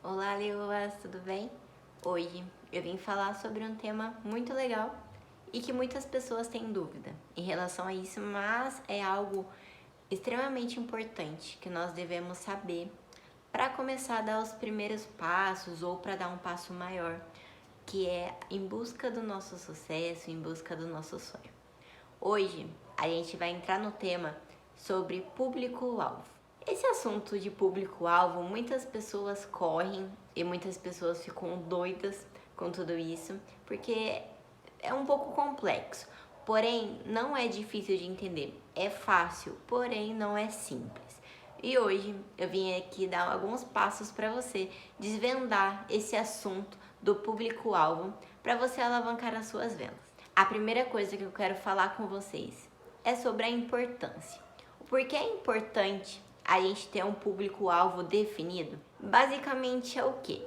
Olá, Leoas, tudo bem? Hoje eu vim falar sobre um tema muito legal e que muitas pessoas têm dúvida em relação a isso, mas é algo extremamente importante que nós devemos saber para começar a dar os primeiros passos ou para dar um passo maior, que é em busca do nosso sucesso, em busca do nosso sonho. Hoje a gente vai entrar no tema sobre público-alvo. Esse assunto de público-alvo, muitas pessoas correm e muitas pessoas ficam doidas com tudo isso, porque é um pouco complexo. Porém, não é difícil de entender. É fácil, porém não é simples. E hoje eu vim aqui dar alguns passos para você desvendar esse assunto do público-alvo para você alavancar as suas vendas. A primeira coisa que eu quero falar com vocês é sobre a importância. O porquê é importante a gente ter um público-alvo definido? Basicamente é o quê?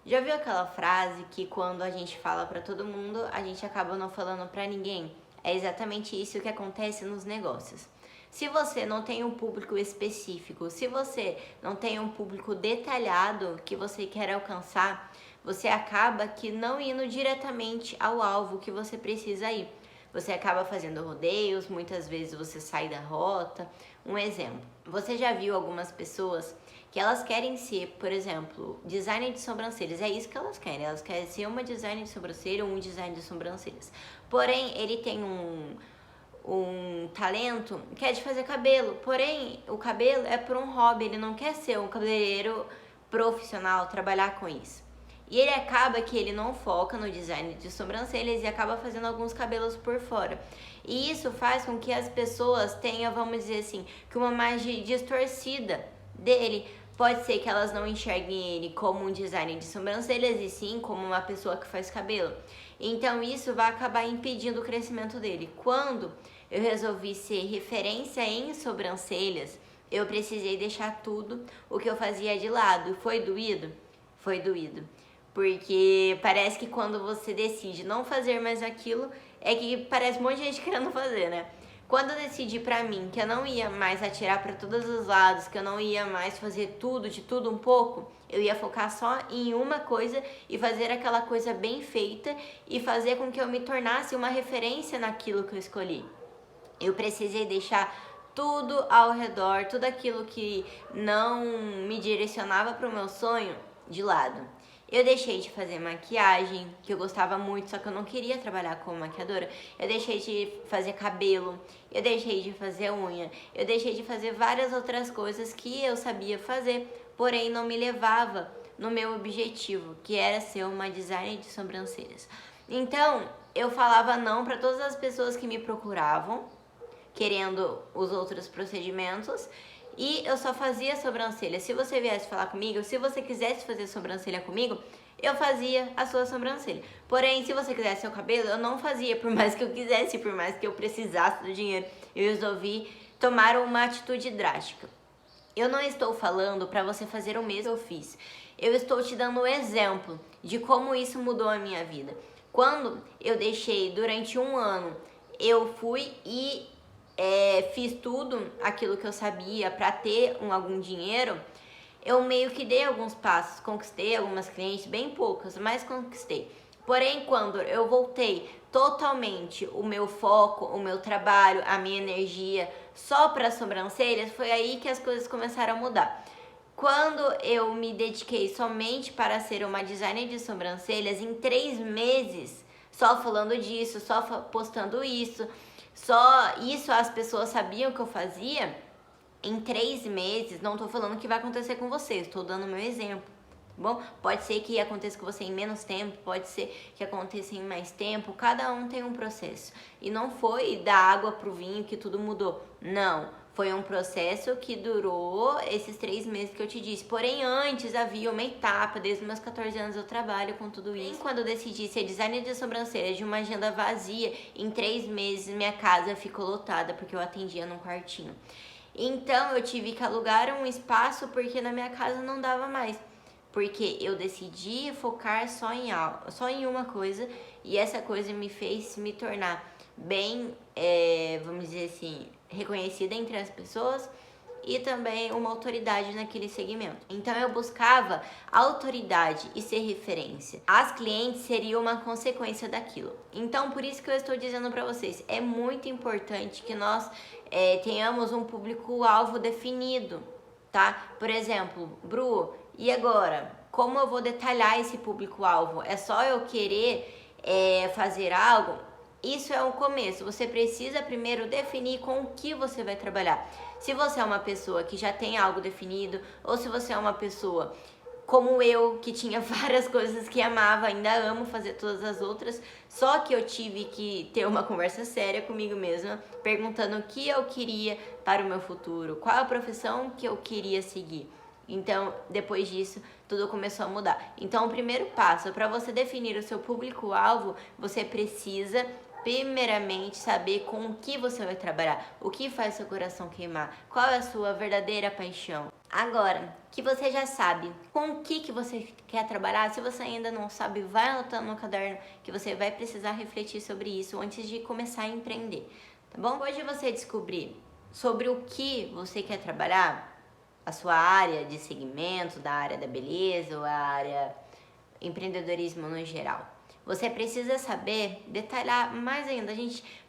Já viu aquela frase que quando a gente fala para todo mundo, a gente acaba não falando para ninguém? É exatamente isso que acontece nos negócios. Se você não tem um público específico, se você não tem um público detalhado que você quer alcançar, você acaba que não indo diretamente ao alvo que você precisa ir. Você acaba fazendo rodeios, muitas vezes você sai da rota. Um exemplo, você já viu algumas pessoas que elas querem ser, por exemplo, designer de sobrancelhas, é isso que elas querem ser uma designer de sobrancelha ou um designer de sobrancelhas. Porém, ele tem um talento que é de fazer cabelo, porém o cabelo é por um hobby, ele não quer ser um cabeleireiro profissional, trabalhar com isso. E ele acaba que ele não foca no design de sobrancelhas e acaba fazendo alguns cabelos por fora. E isso faz com que as pessoas tenham, vamos dizer assim, que uma imagem distorcida dele. Pode ser que elas não enxerguem ele como um designer de sobrancelhas e sim como uma pessoa que faz cabelo. Então isso vai acabar impedindo o crescimento dele. Quando eu resolvi ser referência em sobrancelhas, eu precisei deixar tudo o que eu fazia de lado. Foi doído? Foi doído. Porque parece que quando você decide não fazer mais aquilo, é que parece um monte de gente querendo fazer, né? Quando eu decidi pra mim que eu não ia mais atirar pra todos os lados, que eu não ia mais fazer tudo, de tudo um pouco, eu ia focar só em uma coisa e fazer aquela coisa bem feita e fazer com que eu me tornasse uma referência naquilo que eu escolhi. Eu precisei deixar tudo ao redor, tudo aquilo que não me direcionava para o meu sonho de lado. Eu deixei de fazer maquiagem, que eu gostava muito, só que eu não queria trabalhar como maquiadora. Eu deixei de fazer cabelo, eu deixei de fazer unha, eu deixei de fazer várias outras coisas que eu sabia fazer, porém não me levava no meu objetivo, que era ser uma designer de sobrancelhas. Então, eu falava não para todas as pessoas que me procuravam, querendo os outros procedimentos, e eu só fazia sobrancelha. Se você viesse falar comigo, se você quisesse fazer sobrancelha comigo, eu fazia a sua sobrancelha. Porém, se você quisesse seu cabelo, eu não fazia, por mais que eu quisesse, por mais que eu precisasse do dinheiro. Eu resolvi tomar uma atitude drástica. Eu não estou falando para você fazer o mesmo que eu fiz. Eu estou te dando um exemplo de como isso mudou a minha vida. Quando eu deixei durante um ano, eu fui e fiz tudo aquilo que eu sabia para ter algum dinheiro. Eu meio que dei alguns passos, conquistei algumas clientes, bem poucas, mas conquistei. Porém, quando eu voltei totalmente o meu foco, o meu trabalho, a minha energia só para as sobrancelhas, foi aí que as coisas começaram a mudar. Quando eu me dediquei somente para ser uma designer de sobrancelhas, em 3 meses, só falando disso, só postando isso, só isso as pessoas sabiam que eu fazia, em 3 meses, não tô falando que vai acontecer com vocês, tô dando meu exemplo, tá bom? Pode ser que aconteça com você em menos tempo, pode ser que aconteça em mais tempo, cada um tem um processo. E não foi da água pro vinho que tudo mudou, não. Foi um processo que durou esses 3 meses que eu te disse. Porém, antes havia uma etapa, desde os meus 14 anos eu trabalho com tudo isso. Quando eu decidi ser designer de sobrancelha de uma agenda vazia, em 3 meses minha casa ficou lotada, porque eu atendia num quartinho. Então eu tive que alugar um espaço porque na minha casa não dava mais. Porque eu decidi focar só em uma coisa, e essa coisa me fez me tornar bem, vamos dizer assim, reconhecida entre as pessoas e também uma autoridade naquele segmento. Então eu buscava autoridade e ser referência. As clientes seriam uma consequência daquilo. Então por isso que eu estou dizendo para vocês, é muito importante que nós tenhamos um público-alvo definido, tá? Por exemplo, Bru, e agora? Como eu vou detalhar esse público-alvo? É só eu querer fazer algo? Isso é um começo. Você precisa primeiro definir com o que você vai trabalhar. Se você é uma pessoa que já tem algo definido, ou se você é uma pessoa como eu, que tinha várias coisas que amava, ainda amo fazer todas as outras, só que eu tive que ter uma conversa séria comigo mesma, perguntando o que eu queria para o meu futuro, qual a profissão que eu queria seguir. Então, depois disso, tudo começou a mudar. Então, o primeiro passo para você definir o seu público-alvo, você precisa primeiramente saber com o que você vai trabalhar, o que faz seu coração queimar, qual é a sua verdadeira paixão. Agora, que você já sabe com o que você quer trabalhar, se você ainda não sabe, vai anotando no caderno que você vai precisar refletir sobre isso antes de começar a empreender, tá bom? Depois de você descobrir sobre o que você quer trabalhar, a sua área de segmento, da área da beleza ou a área empreendedorismo no geral, você precisa saber detalhar mais ainda.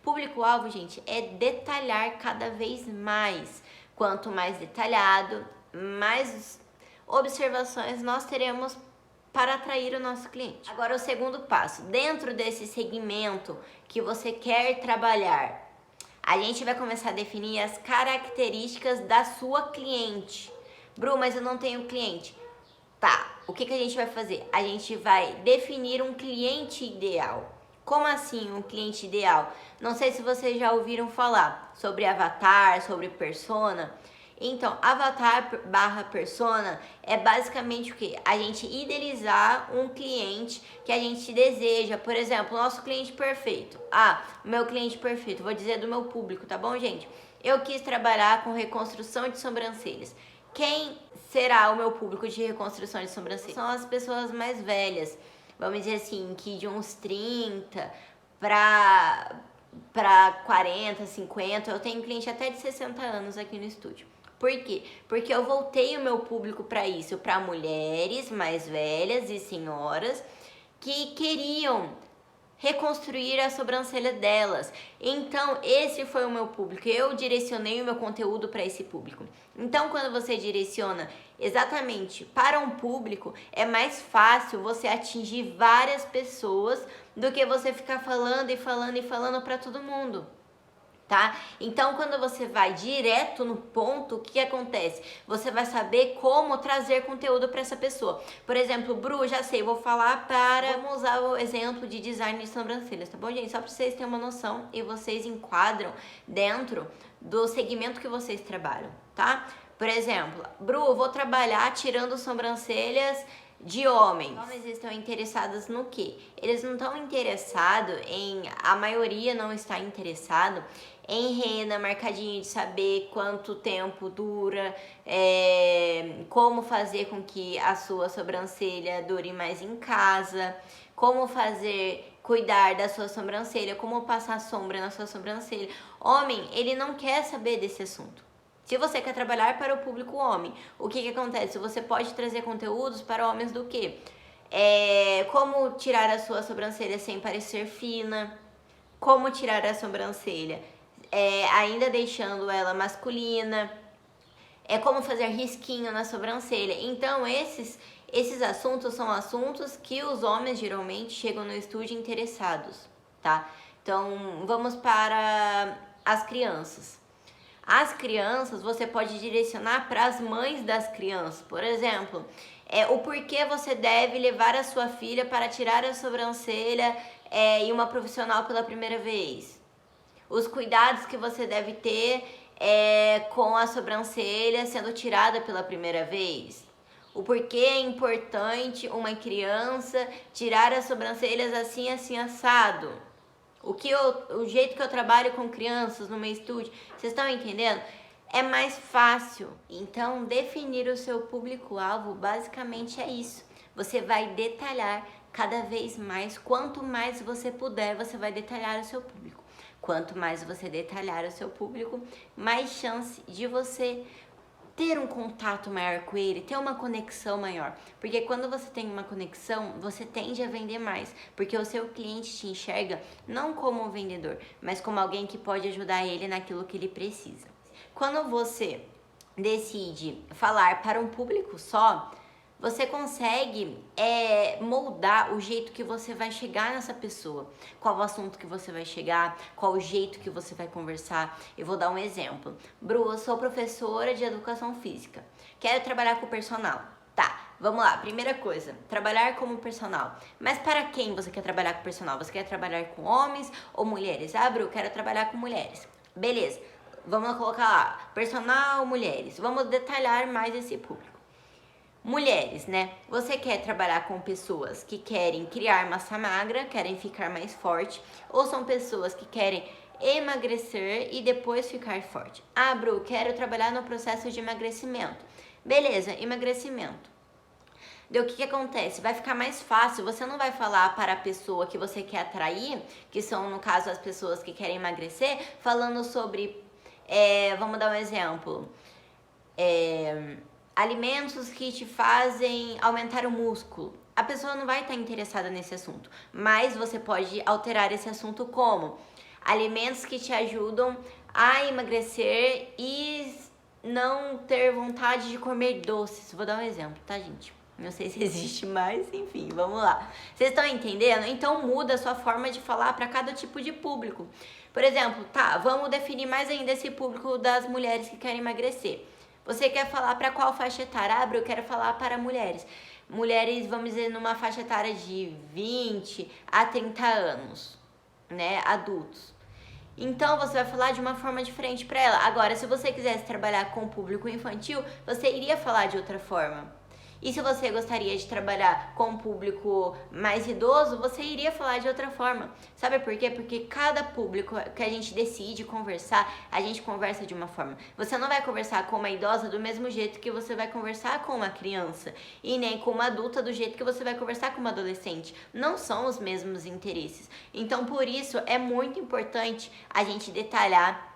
Público-alvo, gente, é detalhar cada vez mais. Quanto mais detalhado, mais observações nós teremos para atrair o nosso cliente. Agora, o segundo passo, dentro desse segmento que você quer trabalhar, a gente vai começar a definir as características da sua cliente. Bru, mas eu não tenho cliente. Tá, o que a gente vai fazer? A gente vai definir um cliente ideal. Como assim um cliente ideal? Não sei se vocês já ouviram falar sobre avatar, sobre persona. Então, avatar barra persona é basicamente o que? A gente idealizar um cliente que a gente deseja. Por exemplo, nosso cliente perfeito. Meu cliente perfeito, vou dizer do meu público, tá bom, gente? Eu quis trabalhar com reconstrução de sobrancelhas. Quem será o meu público de reconstrução de sobrancelhas? São as pessoas mais velhas, vamos dizer assim, que de uns 30 para 40, 50, eu tenho cliente até de 60 anos aqui no estúdio. Por quê? Porque eu voltei o meu público para isso, para mulheres mais velhas e senhoras que queriam reconstruir a sobrancelha delas. Então, esse foi o meu público. Eu direcionei o meu conteúdo para esse público. Então, quando você direciona exatamente para um público, é mais fácil você atingir várias pessoas do que você ficar falando e falando e falando para todo mundo. Tá? Então, quando você vai direto no ponto, o que acontece? Você vai saber como trazer conteúdo para essa pessoa. Por exemplo, Bru, já sei, vamos usar o exemplo de design de sobrancelhas, tá bom, gente? Só para vocês terem uma noção e vocês enquadram dentro do segmento que vocês trabalham, tá? Por exemplo, Bru, vou trabalhar tirando sobrancelhas de homens. Os homens estão interessados no quê? Eles não estão interessados a maioria não está interessado em renda, marcadinho de saber quanto tempo dura, como fazer com que a sua sobrancelha dure mais em casa, como cuidar da sua sobrancelha, como passar sombra na sua sobrancelha. Homem, ele não quer saber desse assunto. Se você quer trabalhar para o público homem, o que acontece? Você pode trazer conteúdos para homens do quê? Como tirar a sua sobrancelha sem parecer fina, como tirar a sobrancelha ainda deixando ela masculina, como fazer risquinho na sobrancelha. Então, esses assuntos são assuntos que os homens geralmente chegam no estúdio interessados, tá? Então, vamos para as crianças. As crianças, você pode direcionar para as mães das crianças. Por exemplo, o porquê você deve levar a sua filha para tirar a sobrancelha em uma profissional pela primeira vez. Os cuidados que você deve ter com a sobrancelha sendo tirada pela primeira vez. O porquê é importante uma criança tirar as sobrancelhas assim, assim, assado. O jeito que eu trabalho com crianças no meu estúdio, vocês estão entendendo? É mais fácil. Então, definir o seu público-alvo basicamente é isso. Você vai detalhar cada vez mais. Quanto mais você puder, você vai detalhar o seu público. Quanto mais você detalhar o seu público, mais chance de você ter um contato maior com ele, ter uma conexão maior. Porque quando você tem uma conexão, você tende a vender mais. Porque o seu cliente te enxerga não como um vendedor, mas como alguém que pode ajudar ele naquilo que ele precisa. Quando você decide falar para um público só, você consegue moldar o jeito que você vai chegar nessa pessoa, qual o assunto que você vai chegar, qual o jeito que você vai conversar. Eu vou dar um exemplo. Bru, eu sou professora de educação física, quero trabalhar com personal. Tá, vamos lá. Primeira coisa, trabalhar como personal. Mas para quem você quer trabalhar com personal? Você quer trabalhar com homens ou mulheres? Ah, Bru, quero trabalhar com mulheres. Beleza, vamos colocar lá, personal, mulheres. Vamos detalhar mais esse público. Mulheres, né? Você quer trabalhar com pessoas que querem criar massa magra, querem ficar mais forte, ou são pessoas que querem emagrecer e depois ficar forte? Ah, Bru, quero trabalhar no processo de emagrecimento. Beleza, emagrecimento. Daí o que acontece? Vai ficar mais fácil, você não vai falar para a pessoa que você quer atrair, que são, no caso, as pessoas que querem emagrecer, falando sobre, vamos dar um exemplo, alimentos que te fazem aumentar o músculo. A pessoa não vai estar interessada nesse assunto, mas você pode alterar esse assunto como alimentos que te ajudam a emagrecer e não ter vontade de comer doces. Vou dar um exemplo, tá, gente? Não sei se existe mais, enfim, vamos lá. Vocês estão entendendo? Então muda a sua forma de falar para cada tipo de público. Por exemplo, tá, vamos definir mais ainda esse público das mulheres que querem emagrecer. Você quer falar para qual faixa etária? Ah, eu quero falar para mulheres. Mulheres, vamos dizer, numa faixa etária de 20 a 30 anos, né? Adultos. Então, você vai falar de uma forma diferente para ela. Agora, se você quisesse trabalhar com o público infantil, você iria falar de outra forma. E se você gostaria de trabalhar com um público mais idoso, você iria falar de outra forma. Sabe por quê? Porque cada público que a gente decide conversar, a gente conversa de uma forma. Você não vai conversar com uma idosa do mesmo jeito que você vai conversar com uma criança. E nem com uma adulta do jeito que você vai conversar com uma adolescente. Não são os mesmos interesses. Então, por isso, é muito importante a gente detalhar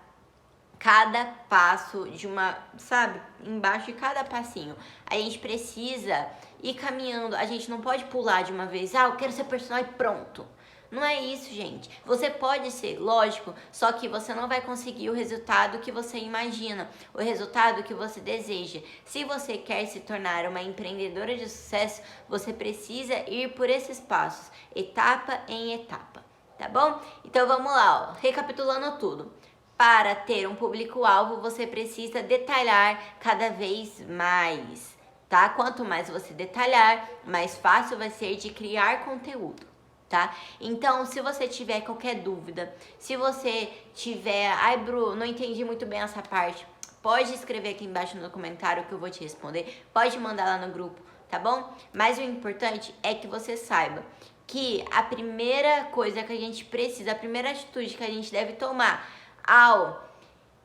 cada passo de uma, sabe, embaixo de cada passinho. A gente precisa ir caminhando, a gente não pode pular de uma vez, eu quero ser personal e pronto. Não é isso, gente. Você pode ser, lógico, só que você não vai conseguir o resultado que você imagina, o resultado que você deseja. Se você quer se tornar uma empreendedora de sucesso, você precisa ir por esses passos, etapa em etapa, tá bom? Então vamos lá, ó, recapitulando tudo. Para ter um público-alvo, você precisa detalhar cada vez mais, tá? Quanto mais você detalhar, mais fácil vai ser de criar conteúdo, tá? Então, se você tiver qualquer dúvida, se você tiver... Ai, Bru, não entendi muito bem essa parte. Pode escrever aqui embaixo no comentário que eu vou te responder. Pode mandar lá no grupo, tá bom? Mas o importante é que você saiba que a primeira coisa que a gente precisa, a primeira atitude que a gente deve tomar ao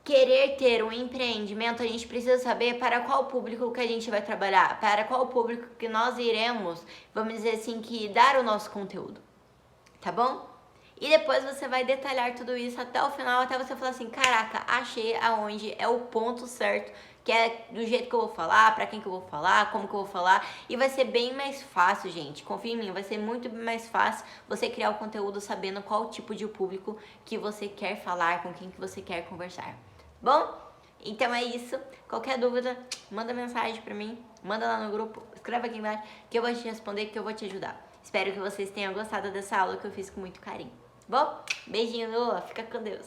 querer ter um empreendimento, a gente precisa saber para qual público que a gente vai trabalhar, para qual público que nós iremos, vamos dizer assim, que dar o nosso conteúdo, tá bom? E depois você vai detalhar tudo isso até o final, até você falar assim, caraca, achei aonde é o ponto certo, que é do jeito que eu vou falar, pra quem que eu vou falar, como que eu vou falar. E vai ser bem mais fácil, gente. Confia em mim, vai ser muito mais fácil você criar o conteúdo sabendo qual tipo de público que você quer falar, com quem que você quer conversar. Bom? Então é isso. Qualquer dúvida, manda mensagem pra mim, manda lá no grupo, escreve aqui embaixo que eu vou te responder, que eu vou te ajudar. Espero que vocês tenham gostado dessa aula que eu fiz com muito carinho. Bom? Beijinho, Lua. Fica com Deus.